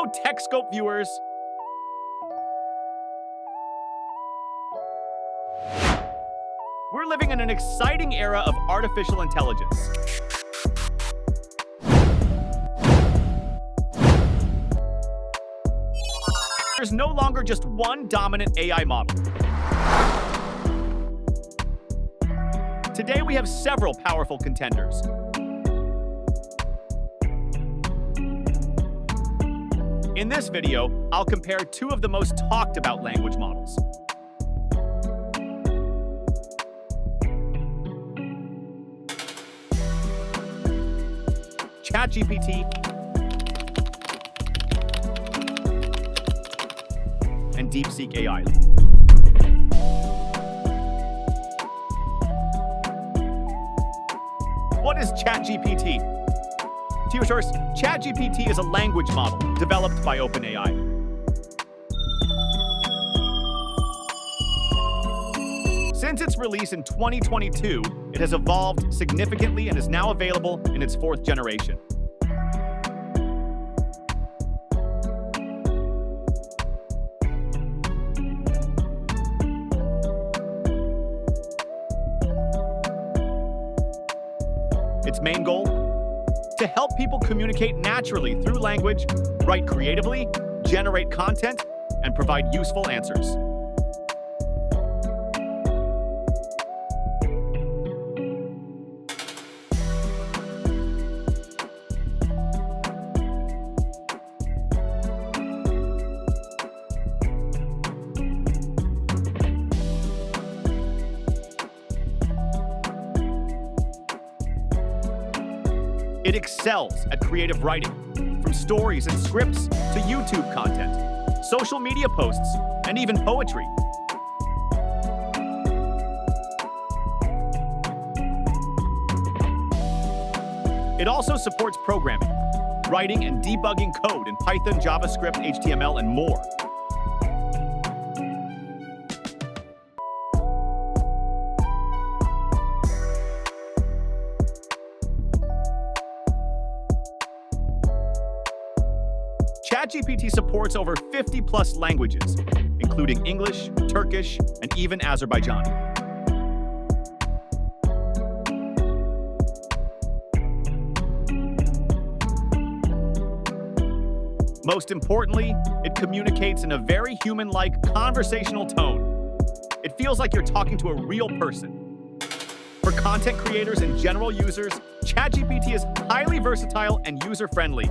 Hello, TechScope viewers. We're living in an exciting era of artificial intelligence. There's no longer just one dominant AI model. Today we have several powerful contenders. In this video, I'll compare two of the most talked about language models. ChatGPT and DeepSeek AI. What is ChatGPT? To your source, ChatGPT is a language model developed by OpenAI. Since its release in 2022, it has evolved significantly and is now available in its fourth generation. Its main goal? To help people communicate naturally through language, write creatively, generate content, and provide useful answers. It excels at creative writing, from stories and scripts to YouTube content, social media posts, and even poetry. It also supports programming, writing and debugging code in Python, JavaScript, HTML, and more. ChatGPT supports over 50+ languages, including English, Turkish, and even Azerbaijani. Most importantly, it communicates in a very human-like conversational tone. It feels like you're talking to a real person. For content creators and general users, ChatGPT is highly versatile and user-friendly.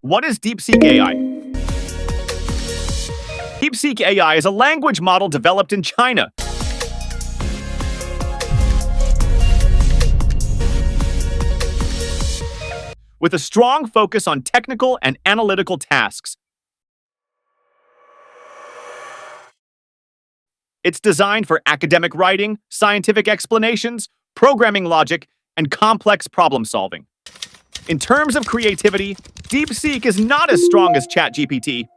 What is DeepSeek AI? DeepSeek AI is a language model developed in China. With a strong focus on technical and analytical tasks. It's designed for academic writing, scientific explanations, programming logic, and complex problem solving. In terms of creativity, DeepSeek is not as strong as ChatGPT.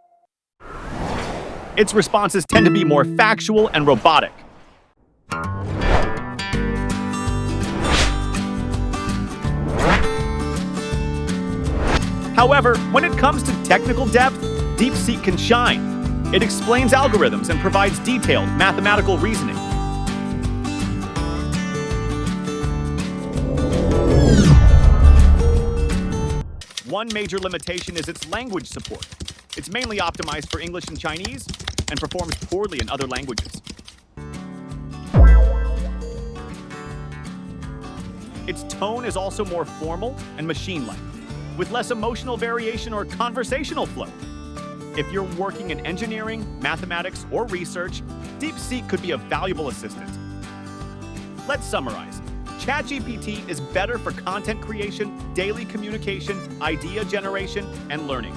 Its responses tend to be more factual and robotic. However, when it comes to technical depth, DeepSeek can shine. It explains algorithms and provides detailed mathematical reasoning. One major limitation is its language support. It's mainly optimized for English and Chinese, and performs poorly in other languages. Its tone is also more formal and machine-like, with less emotional variation or conversational flow. If you're working in engineering, mathematics, or research, DeepSeek could be a valuable assistant. Let's summarize. ChatGPT is better for content creation, daily communication, idea generation, and learning.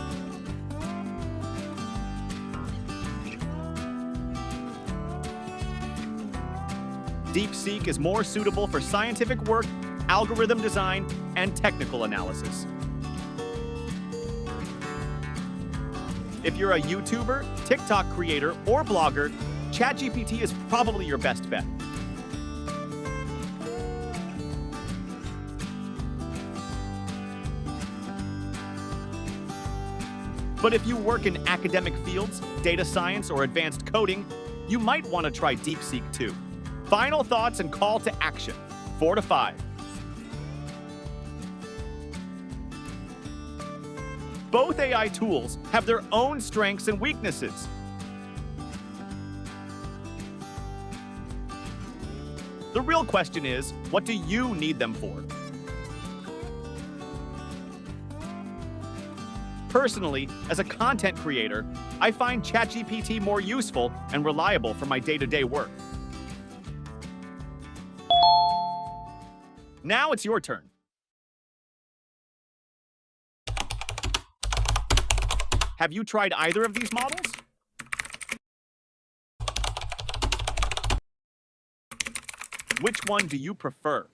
DeepSeek is more suitable for scientific work, algorithm design, and technical analysis. If you're a YouTuber, TikTok creator, or blogger, ChatGPT is probably your best bet. But if you work in academic fields, data science, or advanced coding, you might want to try DeepSeek too. Final thoughts and call to action. 4 to 5. Both AI tools have their own strengths and weaknesses. The real question is, what do you need them for? Personally, as a content creator, I find ChatGPT more useful and reliable for my day-to-day work. Now it's your turn. Have you tried either of these models? Which one do you prefer?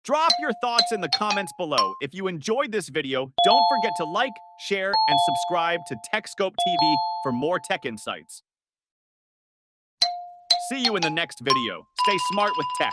Drop your thoughts in the comments below. If you enjoyed this video, don't forget to like, share, and subscribe to TechScope TV for more tech insights. See you in the next video. Stay smart with tech.